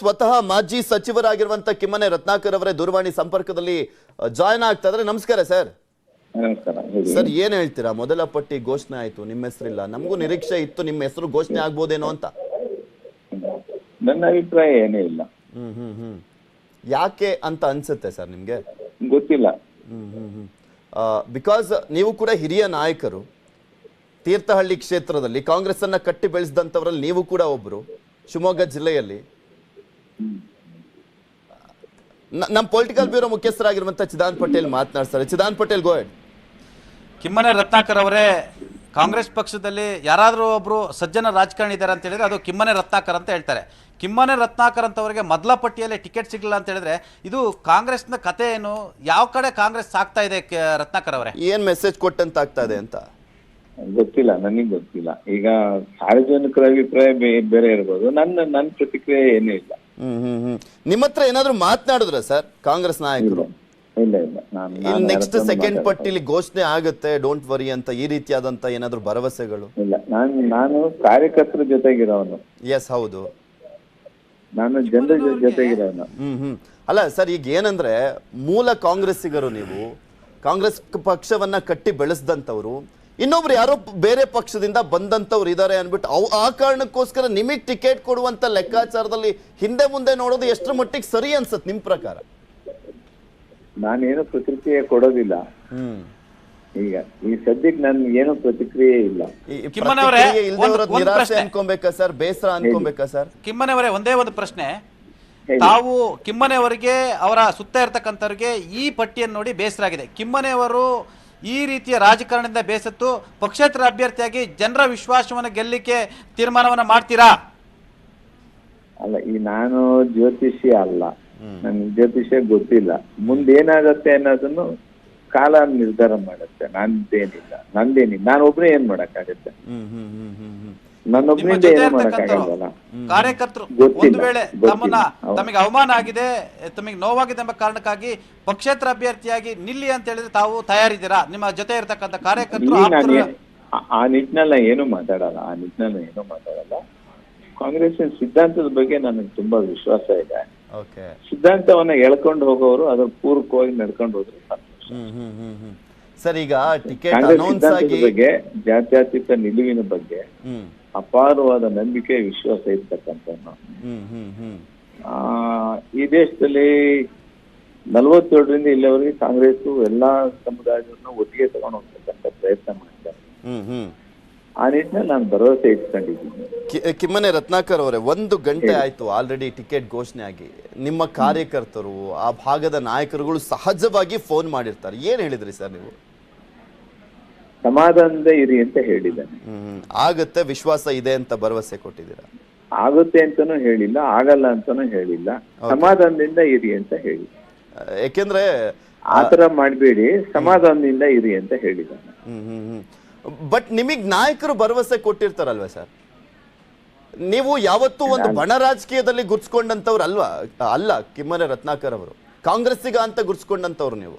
ಸ್ವತಃ ಮಾಜಿ ಸಚಿವರಾಗಿರುವಂತ ಕಿಮ್ಮನೆ ರತ್ನಾಕರ್ ಅವರೇ ದೂರವಾಣಿ ಸಂಪರ್ಕದಲ್ಲಿ ಜಾಯ್ನ್ ಆಗ್ತಾ ಇದ್ದಾರೆ. ನಮಸ್ಕಾರ ಸರ್. ಸರ್ ಏನ್ ಹೇಳ್ತೀರಾ? ಮೊದಲ ಪಟ್ಟಿ ಘೋಷಣೆ ಆಯ್ತು, ನಿಮ್ಮ ಹೆಸರಿಲ್ಲ. ನಮಗೂ ನಿರೀಕ್ಷೆ ಇತ್ತು ನಿಮ್ಮ ಹೆಸರು ಘೋಷಣೆ ಆಗ್ಬೋದೇನೋ ಅಂತ. ನನ್ನ ಅಭಿಪ್ರಾಯ ಏನೇ ಇಲ್ಲ. ಯಾಕೆ ಅಂತ ಅನ್ಸುತ್ತೆ ಸರ್ ನಿಮ್ಗೆ? ಗೊತ್ತಿಲ್ಲ. ಬಿಕಾಸ್ ನೀವು ಕೂಡ ಹಿರಿಯ ನಾಯಕರು, ತೀರ್ಥಹಳ್ಳಿ ಕ್ಷೇತ್ರದಲ್ಲಿ ಕಾಂಗ್ರೆಸ್ ಅನ್ನ ಕಟ್ಟಿ ಬೆಳೆಸಿದಂತವರಲ್ಲಿ ನೀವು ಕೂಡ ಒಬ್ರು. ಶಿವಮೊಗ್ಗ ಜಿಲ್ಲೆಯಲ್ಲಿ ನಮ್ಮ ಪೊಲಿಟಿಕಲ್ ಬ್ಯೂರೋ ಮುಖ್ಯಸ್ಥರಾಗಿರುವಂತ ಚಿದಾನ್ ಪಟೇಲ್ ಮಾತನಾಡ್ತಾರೆ. ಚಿದಾನ್ ಪಟೇಲ್, ಗೋ ಹೆಡ್. ಕಿಮ್ಮನೆ ರತ್ನಾಕರ್ ಅವರೇ, ಕಾಂಗ್ರೆಸ್ ಪಕ್ಷದಲ್ಲಿ ಯಾರಾದರೂ ಒಬ್ರು ಸಜ್ಜನ ರಾಜಕಾರಣಿ ಇದ್ದಾರೆ ಅಂತ ಹೇಳಿದ್ರೆ ಅದು ಕಿಮ್ಮನೆ ರತ್ನಾಕರ್ ಅಂತ ಹೇಳ್ತಾರೆ. ಕಿಮ್ಮನೆ ರತ್ನಾಕರ್ ಅಂತವರಿಗೆ ಮೊದಲ ಪಟ್ಟಿಯಲ್ಲಿ ಟಿಕೆಟ್ ಸಿಗಲಿಲ್ಲ ಅಂತ ಹೇಳಿದ್ರೆ ಇದು ಕಾಂಗ್ರೆಸ್ನ ಕತೆ ಏನು? ಯಾವ ಕಡೆ ಕಾಂಗ್ರೆಸ್ ಸಾಗ್ತಾ ಇದೆ ರತ್ನಾಕರ್ ಅವರೇ? ಏನ್ ಮೆಸೇಜ್ ಕೊಟ್ಟಂತ ಆಗ್ತಾ ಇದೆ ಅಂತ ಗೊತ್ತಿಲ್ಲ, ನನಗೆ ಗೊತ್ತಿಲ್ಲ. ಈಗ ಸಾರ್ವಜನಿಕರ ಅಭಿಪ್ರಾಯ ಬೇರೆ ಇರ್ಬೋದು. ನನ್ನ ಪ್ರತಿಕ್ರಿಯೆ ಏನೂ ಇಲ್ಲ. ನಿಮ್ಮ ಹತ್ರ ಏನಾದ್ರು ಮಾತನಾಡಿದ್ರ ಸರ್ ಕಾಂಗ್ರೆಸ್ ನಾಯಕರು? ಇಲ್ಲ ಇಲ್ಲ, ನೆಕ್ಸ್ಟ್ ಸೆಕೆಂಡ್ ಪಟ್ಟಿಲಿ ಘೋಷಣೆ ಆಗುತ್ತೆ, ಡೋಂಟ್ ವರಿ ಅಂತ, ಈ ರೀತಿಯಾದಂತ ಏನಾದ್ರು ಭರವಸೆಗಳು? ಇಲ್ಲ, ನಾನು ಕಾರ್ಯಕರ್ತರ ಜೊತೆಗಿರೋನು. ಎಸ್, ಹೌದು, ನಾನು ಜನರ ಜೊತೆಗಿರೋನು. ಅಲ್ಲ ಸರ್, ಈಗ ಏನಂದ್ರೆ ಮೂಲ ಕಾಂಗ್ರೆಸ್ಸಿಗರು, ನೀವು ಕಾಂಗ್ರೆಸ್ ಪಕ್ಷವನ್ನ ಕಟ್ಟಿ ಬೆಳೆಸಿದಂತವ್ರು, ಇನ್ನೊಬ್ರು ಯಾರೋ ಬೇರೆ ಪಕ್ಷದಿಂದ ಬಂದಂತವ್ರು ಇದಾರೆ ಅನ್ಬಿಟ್ಟು ಆ ಕಾರಣಕ್ಕೋಸ್ಕರ ನಿಮಗ್ ಟಿಕೆಟ್ ಕೊಡುವಂತ ಲೆಕ್ಕಾಚಾರದಲ್ಲಿ ಹಿಂದೆ ಮುಂದೆ ನೋಡೋದು ಎಷ್ಟರ ಮಟ್ಟಿಗೆ ಸರಿ ಅನ್ಸತ್ ನಿಮ್ ಪ್ರಕಾರ? ನಾನೇನು ಪ್ರತಿಕ್ರಿಯೆ ಕೊಡೋದಿಲ್ಲ. ಈಗ ಈ ಸದ್ಯಕ್ಕೆ ನನ್ ಏನು ಪ್ರತಿಕ್ರಿಯೆ ಇಲ್ಲ. ನಿರಾಸೆ ಅನ್ಕೊಬೇಕಾ ಸರ್? ಬೇಸರ ಅನ್ಕೊಬೇಕಾ ಸರ್? ಕಿಮ್ಮನೆ ಅವರೇ, ಒಂದೇ ಒಂದು ಪ್ರಶ್ನೆ. ತಾವು ಕಿಮ್ಮನೆ ಅವರಿಗೆ, ಅವರ ಸುತ್ತ ಇರ್ತಕ್ಕಂಥವ್ರಿಗೆ ಈ ಪಟ್ಟಿಯನ್ನು ನೋಡಿ ಬೇಸರ ಆಗಿದೆ. ಕಿಮ್ಮನೆ ಅವರು ಈ ರೀತಿಯ ರಾಜಕಾರಣದಿಂದ ಬೇಸತ್ತು ಪಕ್ಷೇತರ ಅಭ್ಯರ್ಥಿಯಾಗಿ ಜನರ ವಿಶ್ವಾಸವನ್ನು ಗೆಲ್ಲಿಕ್ಕೆ ತೀರ್ಮಾನವನ್ನ ಮಾಡ್ತೀರಾ? ಅಲ್ಲ, ಈ ನಾನು ಜ್ಯೋತಿಷಿ ಅಲ್ಲ, ನನ್ಗೆ ಜ್ಯೋತಿಷ್ಯ ಗೊತ್ತಿಲ್ಲ. ಮುಂದೇನಾಗತ್ತೆ ಅನ್ನೋದನ್ನು ಕಾಲ ನಿರ್ಧಾರ ಮಾಡುತ್ತೆ. ನಂದೇನಿಲ್ಲ, ನಾನೊಬ್ನೇ ಏನ್ ಮಾಡಕ್ಕಾಗತ್ತೆ? ನನ್ನೊಬ್ಬನಿಂದ ಏನು ಮಾಡಕ್ಕಾಗಲ್ಲ. ಕಾರ್ಯಕರ್ತರು ಒಂದು ವೇಳೆ ತಮಗೆ ಅವಮಾನ ಆಗಿದೆ, ತಮಗೆ ನೋವಾಗಿದೆ ಎಂಬ ಕಾರಣಕ್ಕಾಗಿ ಪಕ್ಷೇತರ ಅಭ್ಯರ್ಥಿಯಾಗಿ ನಿಲ್ಲಿ ಅಂತ ಹೇಳಿದ್ರೆ ತಾವು ತಯಾರಿದ್ದೀರಾ? ನಿಮ್ಮ ಜೊತೆ ಇರತಕ್ಕಂತ ಕಾರ್ಯಕರ್ತರು ಆ ನಿಟ್ಟಿನಲ್ಲಿ ಏನು ಮಾತಾಡಲ್ಲ. ಕಾಂಗ್ರೆಸ್ ಸಿದ್ಧಾಂತದ ಬಗ್ಗೆ ನನಗೆ ತುಂಬಾ ವಿಶ್ವಾಸ ಇದೆ. ಸಿದ್ಧಾಂತವನ್ನ ಎಳ್ಕೊಂಡು ಹೋಗೋರು ಅದ್ರ ಪೂರ್ವಕವಾಗಿ ನಡ್ಕೊಂಡು ಹೋದ್ರೆ ಸರ್. ಈಗ ಟಿಕೆಟ್ ಅನೌನ್ಸ್ ಆಗಿ ಬಗ್ಗೆ, ಜಾತ್ಯತೀತ ನಿಲುವಿನ ಬಗ್ಗೆ ಅಪಾರವಾದ ನಂಬಿಕೆ, ವಿಶ್ವಾಸ ಇರ್ತಕ್ಕಂಥ ಈ ದೇಶದಲ್ಲಿ 47ರಿಂದ ಇಲ್ಲಿವರೆಗೆ ಕಾಂಗ್ರೆಸ್ ಎಲ್ಲಾ ಸಮುದಾಯವನ್ನು ಒಟ್ಟಿಗೆ ತಗೊಂಡು ಹೋಗ್ತಕ್ಕಂಥ ಪ್ರಯತ್ನ ಮಾಡ್ತಾರೆ. ಆ ನಿಟ್ಟಿನಲ್ಲಿ ನಾನು ಭರವಸೆ ಇಟ್ಕೊಂಡಿದ್ದೀನಿ. ಕಿಮ್ಮನೆ ರತ್ನಾಕರ್ ಅವರೇ, 1 ಗಂಟೆ ಆಯ್ತು ಆಲ್ರೆಡಿ ಟಿಕೆಟ್ ಘೋಷಣೆ ಆಗಿ. ನಿಮ್ಮ ಕಾರ್ಯಕರ್ತರು, ಆ ಭಾಗದ ನಾಯಕರುಗಳು ಸಹಜವಾಗಿ ಫೋನ್ ಮಾಡಿರ್ತಾರೆ. ಏನ್ ಹೇಳಿದ್ರಿ ಸರ್ ನೀವು? ಸಮಾಧಾನದ ಇರಿ ಅಂತ ಹೇಳಿದ್ದಾನೆ. ಆಗತ್ತೆ, ವಿಶ್ವಾಸ ಇದೆ ಅಂತ ಭರವಸೆ ಕೊಟ್ಟಿದ್ದೀರಾ? ಆಗುತ್ತೆ ಅಂತಾನೂ ಹೇಳಿಲ್ಲ, ಆಗಲ್ಲ ಅಂತಾನೂ ಹೇಳಿಲ್ಲ. ಸಮಾಧಾನದಿಂದ ಇರಿ ಅಂತ ಹೇಳಿ. ಯಾಕೆಂದ್ರೆ ಆತರ ಮಾಡ್ಬೇಡಿ, ಸಮಾಧಾನದಿಂದ ಇರಿ ಅಂತ ಹೇಳಿದ್ದಾನೆ. ಬಟ್ ನಿಮಗ್ ನಾಯಕರು ಭರವಸೆ ಕೊಟ್ಟಿರ್ತಾರಲ್ವಾ ಸರ್? ನೀವು ಯಾವತ್ತೂ ಒಂದು ಬಣ ರಾಜಕೀಯದಲ್ಲಿ ಗುರ್ಸ್ಕೊಂಡಂತವ್ರು ಅಲ್ಲ ಕಿಮ್ಮನೆ ರತ್ನಾಕರ್ ಅವರು. ಕಾಂಗ್ರೆಸ್ಸಿಗ ಅಂತ ಗುರ್ಸ್ಕೊಂಡಂತವ್ರು ನೀವು.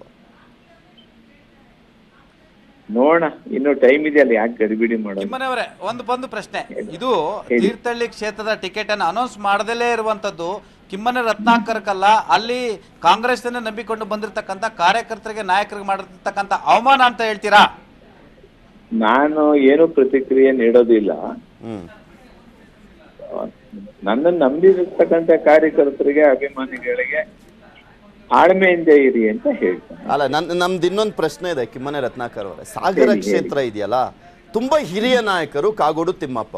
ನೋಡೋಣ, ಇನ್ನು ಟೈಮ್ ಇದೆ, ಅಲ್ಲಿ ಯಾಕೆ ಗಡಿಬಿಡಿ ಮಾಡೋದು? ಕಿಮ್ಮನೆ ಅವರೇ, ಒಂದು ಪ್ರಶ್ನೆ. ಇದು ತೀರ್ಥಹಳ್ಳಿ ಕ್ಷೇತ್ರದ ಟಿಕೆಟ್ ಅನ್ನು ಅನೌನ್ಸ್ ಮಾಡದಲ್ಲೇ ಇರುವಂತದ್ದು ಕಿಮ್ಮನೆ ರತ್ನಾಕರ್ಕಲ್ಲ, ಅಲ್ಲಿ ಕಾಂಗ್ರೆಸ್ ನಂಬಿಕೊಂಡು ಬಂದಿರತಕ್ಕಂತ ಕಾರ್ಯಕರ್ತರಿಗೆ, ನಾಯಕರಿಗೆ ಮಾಡಿರ್ತಕ್ಕಂಥ ಅವಮಾನ ಅಂತ ಹೇಳ್ತೀರಾ? ನಾನು ಏನು ಪ್ರತಿಕ್ರಿಯೆ ನೀಡೋದಿಲ್ಲ. ನನ್ನನ್ನು ನಂಬಿರ್ತಕ್ಕಂಥ ಕಾರ್ಯಕರ್ತರಿಗೆ, ಅಭಿಮಾನಿಗಳಿಗೆ ತಾಳ್ಮೆಯಿಂದ ಇರಿ ಅಂತ ಹೇಳ್ತೇನೆ. ಅಲ್ಲ, ನಮ್ದು ಇನ್ನೊಂದು ಪ್ರಶ್ನೆ ಇದೆ ಕಿಮ್ಮನೆ ರತ್ನಾಕರ್ ಅವರೇ. ಸಾಗರ ಕ್ಷೇತ್ರ ಇದೆಯಲ್ಲ, ತುಂಬಾ ಹಿರಿಯ ನಾಯಕರು, ಕಾಗೋಡು ತಿಮ್ಮಪ್ಪ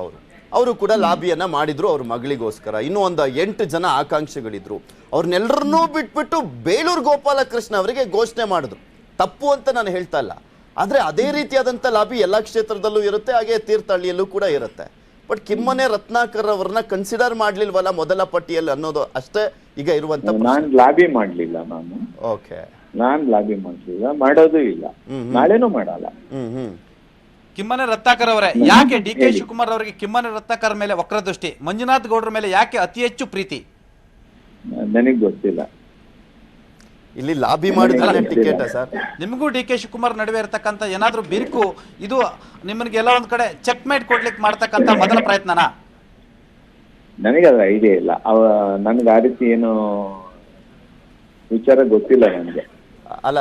ಅವರು ಕೂಡ ಲಾಬಿಯನ್ನ ಮಾಡಿದ್ರು ಅವ್ರ ಮಗಳಿಗೋಸ್ಕರ. ಇನ್ನೂ ಒಂದು 8 ಜನ ಆಕಾಂಕ್ಷಿಗಳಿದ್ರು. ಅವ್ರನ್ನೆಲ್ಲರನ್ನೂ ಬಿಟ್ಬಿಟ್ಟು ಬೇಲೂರು ಗೋಪಾಲಕೃಷ್ಣ ಅವರಿಗೆ ಘೋಷಣೆ ಮಾಡಿದ್ರು. ತಪ್ಪು ಅಂತ ನಾನು ಹೇಳ್ತಾ ಇಲ್ಲ, ಆದ್ರೆ ಅದೇ ರೀತಿಯಾದಂತ ಲಾಬಿ ಎಲ್ಲಾ ಕ್ಷೇತ್ರದಲ್ಲೂ ಇರುತ್ತೆ, ಹಾಗೆ ತೀರ್ಥಹಳ್ಳಿಯಲ್ಲೂ ಕೂಡ ಇರುತ್ತೆ. ಬಟ್ ಕಿಮ್ಮನೆ ರತ್ನಾಕರ್ ಅವ್ರನ್ನ ಕನ್ಸಿಡರ್ ಮಾಡ್ಲಿಲ್ವಲ್ಲ ಮೊದಲ ಪಟ್ಟಿಯಲ್ಲಿ ಅನ್ನೋದು ಅಷ್ಟೇ ಈಗ ಇರುವಂತ. ನಾನು ಲಾಬಿ ಮಾಡ್ಲಿಲ್ಲ, ನಾನು ಲಾಬಿ ಮಾಡ್ಲಿಲ್ಲ, ಮಾಡೋದು ಇಲ್ಲ, ನಾಳೆನೂ ಮಾಡಲ್ಲ. ಕಿಮ್ಮನೆ ರತ್ನಾಕರ್ ಅವರೇ, ಯಾಕೆ ಡಿ.ಕೆ. ಶಿವಕುಮಾರ್ ಅವರಿಗೆ ಕಿಮ್ಮನೆ ರತ್ನಾಕರ್ ಮೇಲೆ ವಕ್ರದೃಷ್ಟಿ, ಮಂಜುನಾಥ್ ಗೌಡ್ರ ಮೇಲೆ ಯಾಕೆ ಅತಿ ಹೆಚ್ಚು ಪ್ರೀತಿ? ನನಗೆ ಗೊತ್ತಿಲ್ಲ. ಇಲ್ಲಿ ಲಾಬಿ ಮಾಡಿದ್ರೆ ಟಿಕೆಟ್ ಸರ್? ನಿಮಗೂ ಡಿ.ಕೆ. ಶಿವಕುಮಾರ್ ನಡುವೆ ಇರತಕ್ಕಂತ ಏನಾದ್ರೂ ಬಿರುಕು, ಇದು ನಿಮ್ಮನಿಗೆ ಎಲ್ಲ ಒಂದ್ ಕಡೆ ಚೆಕ್ ಮೇಟ್ ಕೊಡ್ಲಿಕ್ಕೆ ಮಾಡ್ತಕ್ಕಂತ ಮೊದಲ ಪ್ರಯತ್ನನಾ? ನನಗೆ ಅದ್ರ ಐಡಿಯಾ ಇಲ್ಲ. ನನ್ಗೆ ಆ ರೀತಿ ಏನು ವಿಚಾರ ಗೊತ್ತಿಲ್ಲ ನನಗೆ. ಅಲ್ಲ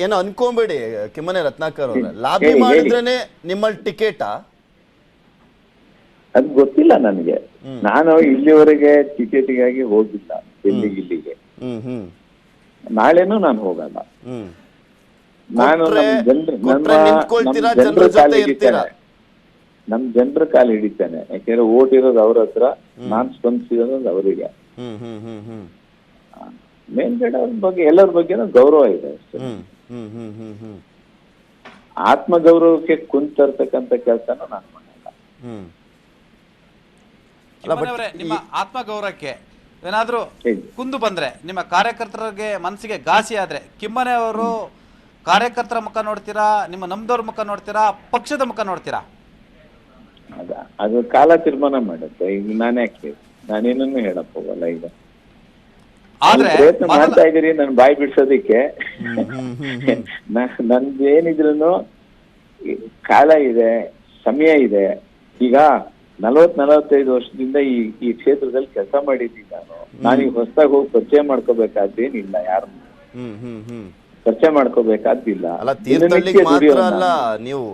ಏನೋ ಅನ್ಕೊಂಬೇಡಿ ಕಿಮ್ಮನೆ ರತ್ನಾಕರ್ ಅವ್ರೆ, ಲಾಬಿ ಹೇಳಿ. ಮಾಡಿದ್ರೇನೆ ನಿಮ್ಮಲ್ಲಿ ಟಿಕೆಟಾ? ಅದು ಗೊತ್ತಿಲ್ಲ ನನಗೆ. ನಾನು ಇಲ್ಲಿವರೆಗೆ ಟಿಕೆಟಿಗಾಗಿ ಹೋಗಿಲ್ಲ ಇಲ್ಲಿಗೆ. ಹ್ಮ್ ಹ್ಮ್ ನಾಳೆನೂ ನಾನು ಹೋಗಲ್ಲ. ಹ್ಮ್ ನಾನು ಕೊಟ್ರೆ ನಿಂತ್ಕೊಳ್ತೀರಾ, ಜನರ ಜೊತೆ ಇರ್ತೀರಾ? ನಮ್ ಜನರ ಕಾಲು ಹಿಡಿತೇನೆ. ಯಾಕೆಂದ್ರೆ ಓಟ್ ಇರೋದು ಅವ್ರ ಹತ್ರ, ನಾನ್ ಸ್ಪಂದಿಸಿರೋದು ಅವರಿಗೆ. ಹ್ಮ್ ಹ್ಮ್ ಹ್ಮ್ ಹ್ಮ್ ಮೇಲ್ಗಡೆ ಅವ್ರ ಬಗ್ಗೆ ಎಲ್ಲರ ಬಗ್ಗೆನೂ ಗೌರವ ಇದೆ ಅಷ್ಟೇ. ಹ್ಮ್ ಹ್ಮ್ ಹ್ಮ್ ಹ್ಮ್ ಹ್ಮ್ ಆತ್ಮಗೌರವಕ್ಕೆ ಕುಂತರ್ತಕ್ಕಂಥ ಕೆಲಸನ ನಾನು ಮಾಡಲ್ಲ. ಹ್ಮ್ ಕಿಮ್ಮನೆಯವರೇ, ನಿಮ್ಮ ಆತ್ಮಗೌರವಕ್ಕೆ ಏನಾದ್ರೂ ಹೇಳಿ. ಕುಂದು ಬಂದ್ರೆ, ನಿಮ್ಮ ಕಾರ್ಯಕರ್ತರಿಗೆ ಮನಸ್ಸಿಗೆ ಘಾಸಿ ಆದ್ರೆ, ಕಿಮ್ಮನೆ ಅವರು ಕಾರ್ಯಕರ್ತರ ಮುಖ ನೋಡ್ತೀರಾ, ನಿಮ್ಮ ನಮ್ದವ್ರ ಮುಖ ನೋಡ್ತೀರಾ, ಪಕ್ಷದ ಮುಖ ನೋಡ್ತೀರಾ? ಅದು ಕಾಲ ತೀರ್ಮಾನ ಮಾಡುತ್ತೆ. ಈಗ ನಾನೇನನ್ನು ಹೇಳಕ್ ಹೋಗಲ್ಲ. ಈಗ ಆದ್ರೆ ಪ್ರಯತ್ನ ಮಾಡ್ತಾ ಇದೀರಿ ನನ್ ಬಾಯಿ ಬಿಡ್ಸೋದಿಕ್ಕೆ. ನಂದೇನಿದ್ರು ಕಾಲ ಇದೆ, ಸಮಯ ಇದೆ. ಈಗ 40-45 ವರ್ಷದಿಂದ ಈ ಕ್ಷೇತ್ರದಲ್ಲಿ ಕೆಲಸ ಮಾಡಿದ್ದೀನಿ ನಾನೀಗ ಹೊಸದಾಗಿ ಹೋಗಿ ಪರಿಚಯ ಮಾಡ್ಕೋಬೇಕಾದ್ದೇನಿಲ್ಲ. ಯಾರು ಹ್ಮ್ ಹ್ಮ್ ಹ್ಮ್ ಪರಿಚಯ ಮಾಡ್ಕೋಬೇಕಾದ್ದಿಲ್ಲ. ಅಲ್ಲ, ತೀರ್ಥಹಳ್ಳಿಗೆ ಮಾತ್ರ ಅಲ್ಲ, ನೀವು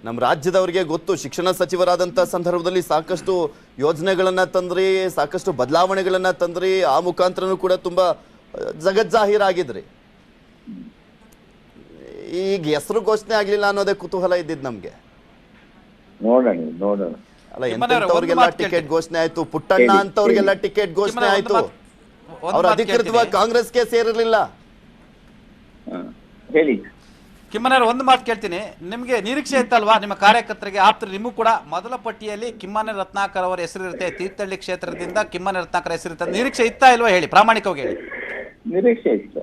ನಮ್ಮ ರಾಜ್ಯದವರಿಗೆ ಗೊತ್ತು, ಶಿಕ್ಷಣ ಸಚಿವರಾದಂತ ಸಂದರ್ಭದಲ್ಲಿ ಸಾಕಷ್ಟು ಯೋಜನೆಗಳನ್ನ ತಂದ್ರಿ, ಸಾಕಷ್ಟು ಬದಲಾವಣೆಗಳನ್ನ ತಂದ್ರಿ, ಆ ಮುಖಾಂತರನೂ ಕೂಡ ತುಂಬಾ ಜಗಜ್ಜಾಹೀರಾಗಿದ್ರಿ. ಈಗ ಹೆಸರು ಘೋಷಣೆ ಆಗ್ಲಿಲ್ಲ ಅನ್ನೋದೇ ಕುತೂಹಲ ಇದ್ದಿದ್ ನಮ್ಗೆ. ನೋಡೋಣ. ಅಲ್ಲ, ಎಂತೆಂತವ್ರಿಗೆಲ್ಲ ಟಿಕೆಟ್ ಘೋಷಣೆ ಆಯ್ತು, ಪುಟ್ಟಣ್ಣ ಅಂತವ್ರಿಗೆಲ್ಲ ಟಿಕೆಟ್ ಘೋಷಣೆ ಆಯ್ತು, ಅವ್ರ ಅಧಿಕೃತವಾಗಿ ಕಾಂಗ್ರೆಸ್ಗೆ ಸೇರಿರ್ಲಿಲ್ಲ. ಹೇಳಿ. ಕಿಮ್ಮನೆಯವರು, ಒಂದು ಮಾತು ಕೇಳ್ತೀನಿ. ನಿಮಗೆ ನಿರೀಕ್ಷೆ ಇತ್ತಲ್ವಾ, ನಿಮ್ಮ ಕಾರ್ಯಕರ್ತರಿಗೆ ಆಪ್ತರು ನಿಮಗೂ ಕೂಡ ಮೊದಲ ಪಟ್ಟಿಯಲ್ಲಿ ಕಿಮ್ಮನೆ ರತ್ನಾಕರ್ ಅವರ ಹೆಸರಿರುತ್ತೆ, ತೀರ್ಥಹಳ್ಳಿ ಕ್ಷೇತ್ರದಿಂದ ಕಿಮ್ಮನೆ ರತ್ನಾಕರ್ ಹೆಸರಿರುತ್ತೆ, ನಿರೀಕ್ಷೆ ಇತ್ತಾ ಇಲ್ವಾ? ಹೇಳಿ, ಪ್ರಾಮಾಣಿಕವಾಗಿ ಹೇಳಿ. ನಿರೀಕ್ಷೆ ಇತ್ತು.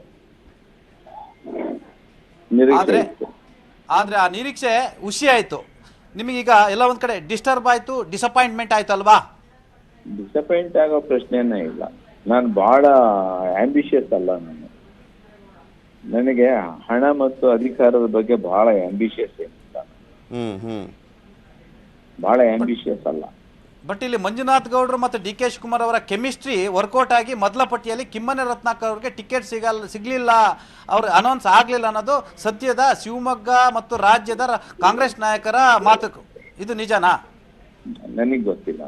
ಆದ್ರೆ ಆ ನಿರೀಕ್ಷೆ ಹುಸಿ ಆಯ್ತು ನಿಮಗೀಗ. ಎಲ್ಲ ಒಂದ್ ಕಡೆ ಡಿಸ್ಟರ್ಬ್ ಆಯ್ತು, ಡಿಸಪಾಯಿಂಟ್ಮೆಂಟ್ ಆಯ್ತು ಅಲ್ವಾ? ಡಿಸಪಾಯಿಂಟ್ ಆಗೋ ಪ್ರಶ್ನೆನೇ ಇಲ್ಲ. ನಾನು ಬಹಳ ಆಂಬಿಷಿಯಸ್ ಅಲ್ಲ. ನನಗೆ ಹಣ ಮತ್ತು ಅಧಿಕಾರದ ಬಗ್ಗೆ ಬಹಳ ಆಂಬಿಷಿಯಸ್ ಏನಿಲ್ಲ. ಬಹಳ ಆಂಬಿಷಿಯಸ್ ಅಲ್ಲ. ಬಟ್ ಇಲ್ಲಿ ಮಂಜುನಾಥ್ ಗೌಡ್ರು ಮತ್ತು ಡಿ ಕೆ ಶಿವಕುಮಾರ್ ಅವರ ಕೆಮಿಸ್ಟ್ರಿ ವರ್ಕೌಟ್ ಆಗಿ ಮೊದಲ ಪಟ್ಟಿಯಲ್ಲಿ ಕಿಮ್ಮನೆ ರತ್ನಾಕರ್ ಅವರಿಗೆ ಟಿಕೆಟ್ ಸಿಗ್ಲಿಲ್ಲ, ಅವ್ರು ಅನೌನ್ಸ್ ಆಗ್ಲಿಲ್ಲ ಅನ್ನೋದು ಸದ್ಯದ ಶಿವಮೊಗ್ಗ ಮತ್ತು ರಾಜ್ಯದ ಕಾಂಗ್ರೆಸ್ ನಾಯಕರ ಮಾತು. ಇದು ನಿಜನಾ? ನನಗೆ ಗೊತ್ತಿಲ್ಲ.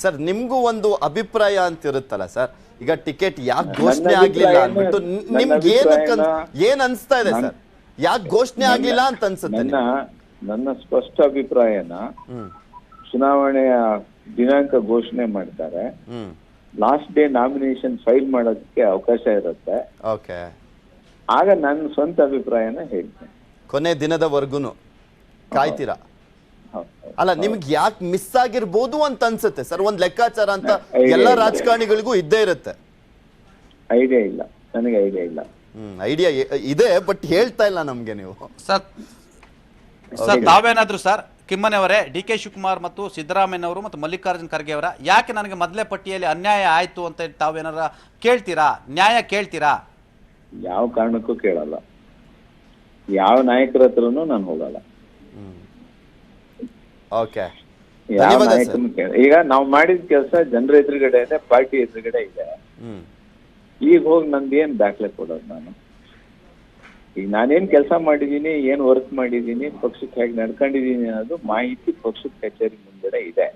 ಸರ್, ನಿಮ್ಗೂ ಒಂದು ಅಭಿಪ್ರಾಯ ಅಂತ ಇರುತ್ತಲ್ಲ ಸರ್, ಈಗ ಟಿಕೆಟ್ ಯಾಕೆ ಘೋಷಣೆ ಆಗ್ಲಿಲ್ಲ ಅಂದ್ಬಿಟ್ಟು ನಿಮ್ಗೆ ಏನ್ ಅನ್ಸ್ತಾ ಇದೆ ಸರ್? ಯಾಕೆ ಘೋಷಣೆ ಆಗ್ಲಿಲ್ಲ ಅಂತ ಅನ್ಸುತ್ತೆ? ನನ್ನ ಸ್ಪಷ್ಟ ಅಭಿಪ್ರಾಯನ, ಚುನಾವಣೆಯ ದಿನಾಂಕ ಘೋಷಣೆ ಮಾಡ್ತಾರೆ, ಲಾಸ್ಟ್ ಡೇ ನಾಮಿನೇಷನ್ ಫೈಲ್ ಮಾಡೋದಕ್ಕೆ ಅವಕಾಶ ಇರುತ್ತೆ. ಓಕೆ, ಆಗ ನನ್ನ ಸ್ವಂತ ಅಭಿಪ್ರಾಯನ ಹೇಳ್ತೇನೆ. ಕೊನೆ ದಿನದವರೆಗೂ ಕಾಯ್ತೀರಾ? ಅಲ್ಲ, ನಿಮ್ಗೆ ಯಾಕೆ ಮಿಸ್ ಆಗಿರ್ಬೋದು ಅಂತ ಅನ್ಸುತ್ತೆ ಸರ್? ಒಂದ್ ಲೆಕ್ಕಾಚಾರ ಅಂತ ಎಲ್ಲ ರಾಜಕಾರಣಿಗಳಿಗೂ ಇದ್ದೇ ಇರುತ್ತೆ. ಐಡಿಯಾ ಇಲ್ಲ, ನನಗೆ ಐಡಿಯಾ ಇಲ್ಲ. ಐಡಿಯಾ ಇದೆ, ಬಟ್ ಹೇಳ್ತಾ ಇಲ್ಲ ನಮ್ಗೆ ನೀವು. ಸರ್ ತಾವೇನಾದ್ರು ಸರ್ ಕಿಮ್ಮನೆ ಅವರೇ, ಡಿ ಕೆ ಶಿವಕುಮಾರ್ ಮತ್ತು ಸಿದ್ದರಾಮಯ್ಯನವರು ಮತ್ತು ಮಲ್ಲಿಕಾರ್ಜುನ್ ಖರ್ಗೆ ಅವರ ಯಾಕೆ ನನಗೆ ಮೊದಲೇ ಪಟ್ಟಿಯಲ್ಲಿ ಅನ್ಯಾಯ ಆಯ್ತು ಅಂತ ತಾವೇನಾರ ಕೇಳ್ತೀರಾ? ನ್ಯಾಯ ಕೇಳ್ತೀರಾ? ಯಾವ ಕಾರಣಕ್ಕೂ ಕೇಳಲ್ಲ. ಯಾವ ನಾಯಕರ ಹತ್ರನೂ ನಾನು ಹೋಗಲ್ಲ. ಓಕೆ, ಯಾವ ನಾಯಕರನ್ನು ಕೇಳ. ಈಗ ನಾವು ಮಾಡಿದ ಕೆಲಸ ಜನರ ಎದುರುಗಡೆ ಇದೆ, ಪಾರ್ಟಿ ಎದುರುಗಡೆ ಇದೆ. ಈಗ ಹೋಗಿ ನಂದೇನ್ ದಾಖಲೆ ಕೊಡೋದು ನಾನು? ಈಗ ನಾನೇನ್ ಕೆಲಸ ಮಾಡಿದೀನಿ, ಏನ್ ವರ್ಕ್ ಮಾಡಿದೀನಿ, ಪಕ್ಷಕ್ಕೆ ಹೇಗೆ ನಡ್ಕೊಂಡಿದೀನಿ ಅನ್ನೋದು ಮಾಹಿತಿ ಪಕ್ಷದ ಕಚೇರಿ ಮುಂದೆ ಇದೆ.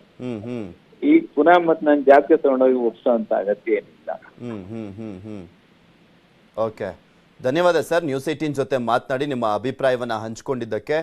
ಈಗ ಪುನಃ ಮತ್ ನಾನು ಜಾತಿಗೆ ತಗೊಂಡೋಗಿ ಒಪ್ಸೋ ಅಂತ ಅಗತ್ಯ ಏನಿಲ್ಲ. ಓಕೆ, ಧನ್ಯವಾದ ಸರ್. ನ್ಯೂಸ್ 18 ಜೊತೆ ಮಾತನಾಡಿ ನಿಮ್ಮ ಅಭಿಪ್ರಾಯವನ್ನ ಹಂಚಿಕೊಂಡಿದ್ದಕ್ಕೆ.